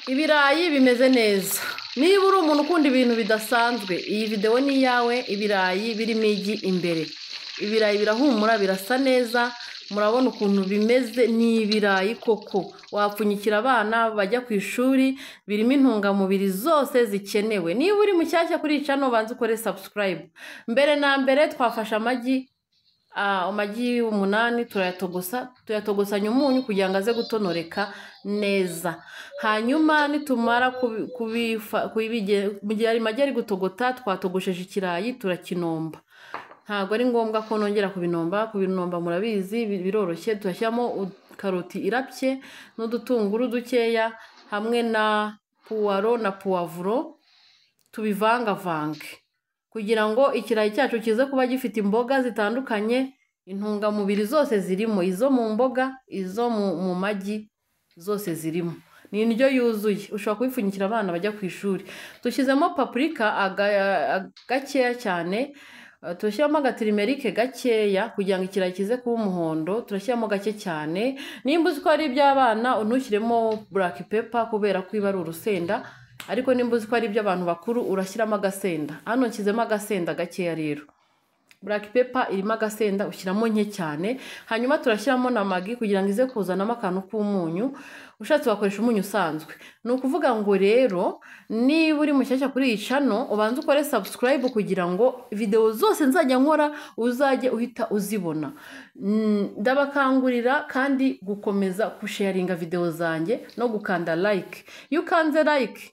Ibirayi bimeze neza. Niba uri umuntu ukunda ibintu bidasanzwe, iyi video ni iyawe. Ibirayi birimo igi imbere. Ibirayi birahumura, birasa neza. Murabona ukuntu bimeze, ni ibirayi koko. Wapfunyikira abana bajya ku ishuri, birimo intungamubiri zose zikenewe. Niba uri mushyashya kuri iyi channel, banza ukore subscribe. Mbere na mbere twafashe amagi 8 tuyatogosanya umunyu kugira ngo aze gutonoreka neza. Hanyuma nitumara mu gihe amagi ari gutogota, twatogosheje ikirayi turakinomba. Ntabwo ari ngombwa ko nongera kubinomba murabizi biroroshye. Turashyiramo karoti irapye n'udutunguru dukeya hamwe na puwaro na puwavuro, tubivangavange kugira ngo ikirayi cyacu kize kuba gifite imboga zitandukanye. Intungamubiri zose zirimo, izo mu mboga, izo mu magi, zose zirimo. Ni indyo yuzuye, ushobora kubipfunyikira abana bajya ku ishuri. Dushyizemo paprika gakeya cyane, turashyiramo agatimerike gakeya kugira ngo ikirayi kize kuba umuhondo. Turashyiramo gake cyane. Nimba uzi ko ari iby'abana untushyiremo black pepper kubera ko iba ari urusenda, ariko nimba uzi ko ari iby'abantu bakuru urashyiramo agasenda. Hano nshyizemo agasenda gakeya rero. Black pepper irimo agasenda, ushyiramo nke cyane. Hanyuma turashyiramo na magi kugira ngo ize kuzanamo akantu k'umunyu. Ushatse wakoresha umunyu usanzwe. Ni ukuvuga ngo rero niba uri mushyashya kuri iyi channel, ubanza ukore subscribe kugira ngo video zose nzajya nkora uzajye uhita uzibona. Ndabakangurira kandi gukomeza kusharinga video zanjye no gukanda like. Iyo ukanze like,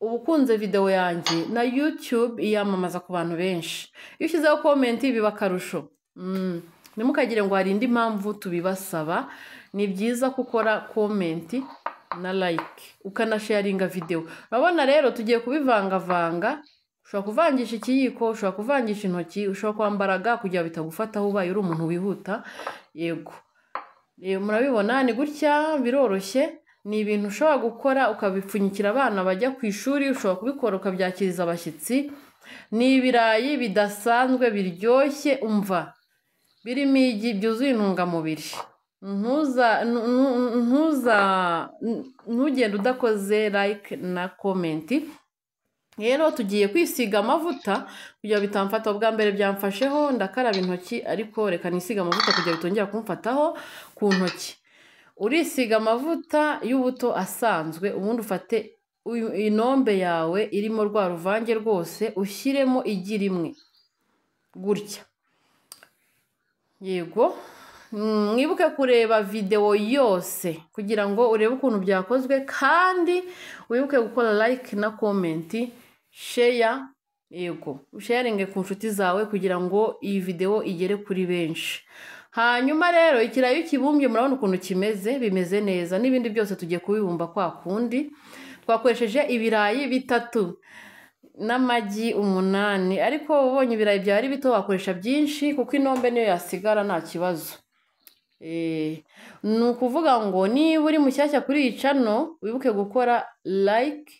ubukunze video yanjye na YouTube iyamamaza ku bantu benshi. Iyo ushyizeho comment biba akarusho. Nimukagire ngo hari indi mpamvu tubibasaba. Ni byiza gukora comment na like ukanasharinga video. Urabona rero tugiye kubivangavanga. Ushobora kuvangisha ikiyiko, ushobora kuvangisha intoki, ushobora kwambaraga kugira bitagufataho ubaye uri umuntu wihuta. Yego. Murabibona ni gutya biroroshye. Ni ibintu ushobora gukora ukabipfunyikira abana bajya ku ishuri. Ushobora kubikora ukabyakiriza abashyitsi. Ni ibirayi bidasanzwe biryoshye, umva birimo igi byuzuye intungamubiri. Ntugende udakoze like na comment. Rero tugiye kwisiga amavuta kugira bitamfata. Bwa mbere byamfasheho ndakaraba intoki, ariko reka nisiga amavuta kugira bitongera kumfataho ku ntoki. Urisiga amavuta y'ubuto asanzwe, ubundi ufate inombe yawe irimo rwa ruvange rwose, ushyiremo igi rimwe gutya. Yego, mwibuke kureba video yose kugira ngo urebe ukuntu byakozwe, kandi wibuke gukora like na comment, share. Yego, usharinge ku nshuti zawe kugira ngo iyi video igere kuri benshi. Hanyuma rero ikirayi kibumbye murabona ukuntu bimeze neza. N'ibindi byose tugiye kubibumba kwa kundi. Twakoresheje ibirayi 3 n'amagi 8, ariko ubonye ibirayi byari bito wakoresha byinshi kuko inombe niyo yasigara nta kibazo. Ni ukuvuga ngo niba uri mushyashya kuri iyi channel, wibuke gukora like,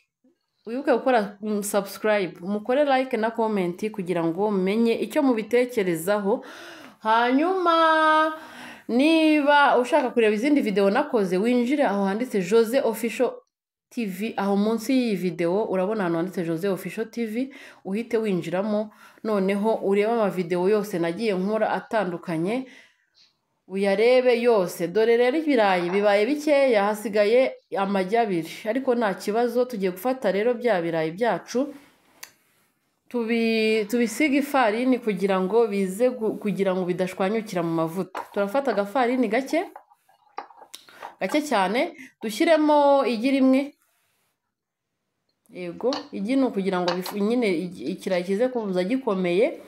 wibuke gukora subscribe, mukore like na comment kugira ngo menye icyo mubitekerezaho. Hanyuma niba ushaka kureba izindi video nakoze, winjire aho handitse Jose Official TV. Aho munsi y'iyi video urabona ahantu handitse Jose Official TV, uhite winjiramo noneho urebe ama video yose nagiye nkora atandukanye, uyarebe yose. Dore rero ibirayi bibaye bikeya, hasigaye amagi 2, ariko nta kibazo. Tugiye gufata rero bya birayi byacu tubisiga ifarini kugira ngo bize kugira ngo bidashwanyukira mu mavuta. Turafata agafarini gake cyane, dushyiremo igi rimwe. Yego, igi ni kugira ngo nyine ikirayi kize kubuza gikomeye.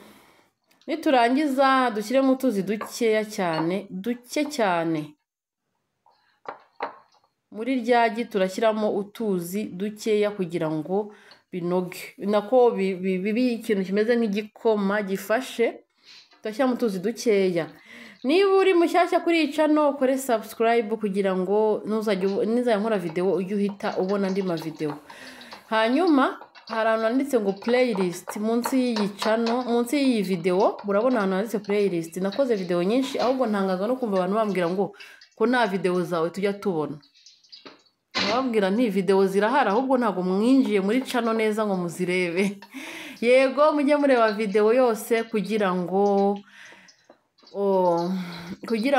Niturangiza dushyiremo utuzi duke cyane. Muri ryagi turashyiramo utuzi dukeya kugira ngo binoge. Nako bibi ikintu kimeze nk'igikoma gifashe. Turashyiramo utuzi dukeya. Niba uri mushyashya kuri iyi channel, ukore subscribe kugira ngo nizajya nkora video ujye uhita ubona andi ma video. Hanyuma hari ahantu handitse ngo playlist munsi y'iyi channel, munsi y'iyi video urabona ahantu handitse playlist. Nakoze video nyinshi, ahubwo ntangazwa no kumva abantu bambwira ngo ko nta video zawe tujya tubona. Babwira nti video zirahari ahubwo ntago mwinjiye muri channel neza ngo muzirebe. Yego mujye mureba video yose kugira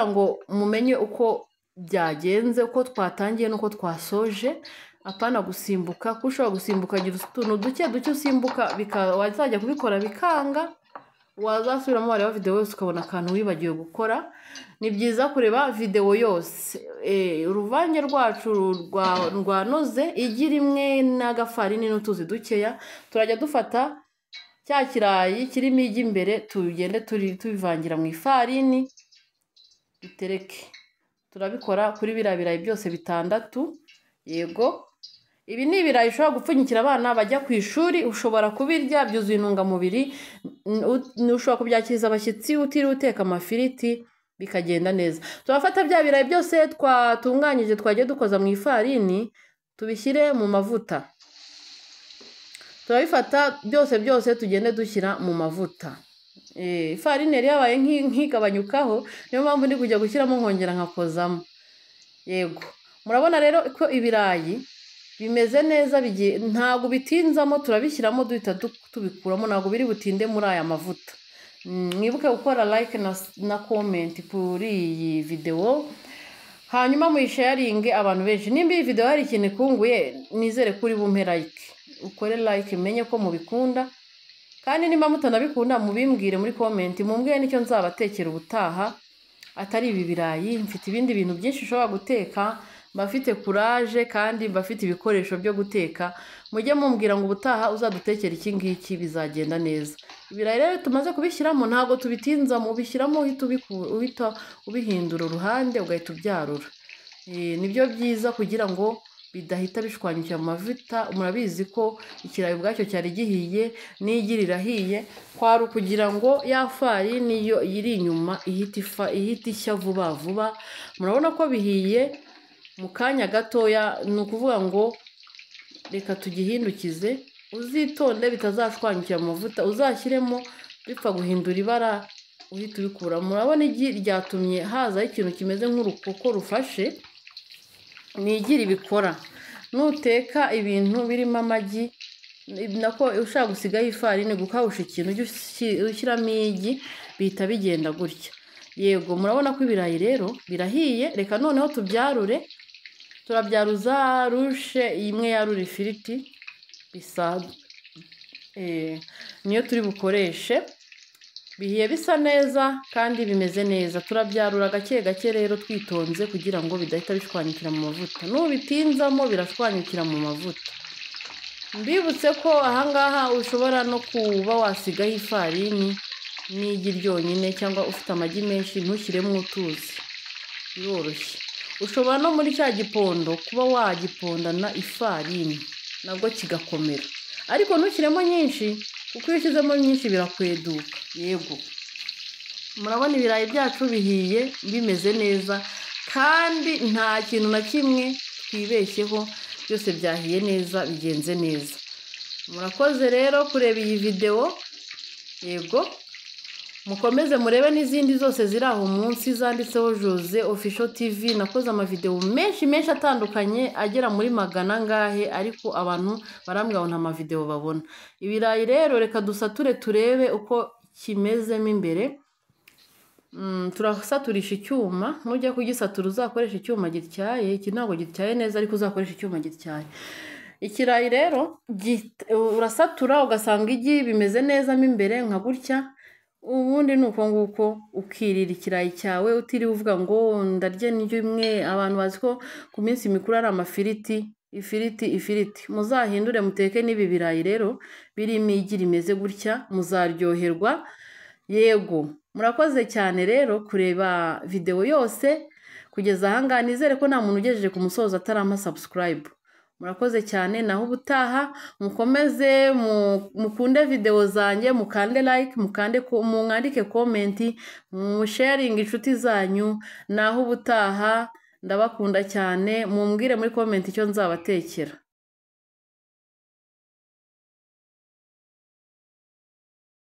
ngo mumenye uko byagenze, uko twatangiye nuko twasoje. Apana gusimbuka, kushobora gusimbuka gira utuntu duke usimbuka wazajya kubikora bikanga, wazasubiramo wareba video yose ukabona akantu wibagiwe gukora. Ni byiza kureba video yose. Uruvange rwacu rwanoze, igi rimwe n'agafarini n'utuzi dukeya, turajya dufata cya kirayi kirimo igi imbere tugende tubivangira mu ifarini dutereke. Turabikora kuri birayi byose 6. Yego, ibi ni ibirayi ushobora gupfunyikira abana bajya ku ishuri, ushobora kubirya byuzuye intungamubiri, ushobora kubyakiriza abashyitsi utiriwe uteka amafiriti bikagenda neza. Turafata bya birayi byose twatunganyije twagiye dukoza mu ifarini, tubishyire mu mavuta. Turabifata byose tugende dushyira mu mavuta. Ifarini yari yabaye nkigabanyukaho, niyo mpamvu ndi kujya gushyiramo nkongera nkakozamo. Yego, murabona rero ko ibirayi bimeze neza, ntago bitinzamo, turabishyiramo duhita tubikuramo, ntago biri butinde muri aya mavuta. Mwibuke gukora like na comment kuri iyi video, hanyuma muyisharinge abantu benshi. Nimba iyi video hari ikintu ikunguye, nizere kuri bumpe like, ukore like menye ko mubikunda, kandi nimba mutanabikunda mubimbwire muri comment, mumbwire nicyo nzabatekera ubutaha atari ibi birayi. Mfite ibindi bintu byinshi ushobora guteka, mbafite courage kandi mbafite ibikoresho byo guteka. Mujye mumbwira ngo ubutaha uzadutekera iki ngiki bizagenda neza. Ibirayi rero tumaze kubishyiramo ntago tubitinzamo, ubishyiramo uhita ubihindura uruhande ugahita ubyarura. Nibyo byiza kugira ngo bidahita bishwanyukira mu mavuta. Murabizi ko ikirayi ubwacyo cyari gihiye n'igi rirahiye, kwari kugira ngo ya farini yo iri inyuma ihita ishya vuba. Murabona ko bihiye mu kanya gatoya, ni ukuvuga ngo reka tugihindukize, uzitonde bitazashwanyukira mu mavuta, uzashyiremo bipfa guhindura ibara uhita ubikura. Murabona igi ryatumye hazaho ikintu kimeze nk'urukoko rufashe, ni igi ribikora. Nuteka ibintu birimo amagi, nako ushaka gusigaho ifarini, gukawusha ikintu ushyiramo igi, bihita bigenda gutya. Yego, murabona ko ibirayi rero birahiye. Reka noneho tubyarure. Turabyaruza rushe imwe yarura ifiriti bisa, niyo turi bukoreshe. Bihiye bisa neza kandi bimeze neza. Turabyarura gake rero twitonze kugira ngo bidahita bishwanyukira mu mavuta. Nubitinzamo birashwanyukira mu mavuta. Mbibutse ko ahangaha ushobora no kuba wasigaho ifarini n'igi ryonyine, cyangwa ufite amagi menshi ntushyiremo utuzi, biroroshye. Ushobora no muri cya gipondo kuba wagipondana ifarini nabwo kigakomera, ariko ntushyiremo nyinshi kuko iyo ushyizemo nyinshi birakweduka. Yego, murabona ibirayi byacu bihiye bimeze neza kandi nta kintu na kimwe twibeshyeho, byose byahiye neza bigenze neza. Murakoze rero kureba iyi video. Yego, mukomeze murebe n'izindi zose ziri aho munsi zanditseho Jose Official TV. Nakoze amavideo menshi atandukanye agera muri 100 ngahe, ariko abantu barambwira ngo nta mavideo babona. Ibirayi rero reka dusature turebe uko kimezemo imbere. Turasaturisha icyuma. Nujya kugisatura uzakoresha icyuma gityaye. Iki ntabwo gityaye neza, ariko uzakoresha icyuma gityaye. Ikirayi rero urasatura ugasanga igi bimeze neza mo imbere nka gutya. Ubundi nuko nguko ukirira ikirayi cyawe utiriwe uvuga ngo ndarya n'indyo imwe. Abantu bazi ko ku minsi mikuru ari amafiriti, ifiriti. Muzahindure muteke n'ibi birayi rero birimo igi rimeze gutya, muzaryoherwa. Yego, murakoze cyane rero kureba video yose kugeza ahangaha. Nizere ko nta muntu ugejeje ku musozo atarama subscribe. Murakoze cyane, naho ubutaha mukomeze mukunde video zanjye, mukande like, mwandike comment, sharing inshuti zanyu. Naho ubutaha ndabakunda cyane, mumbwire muri comment icyo nzabatekera.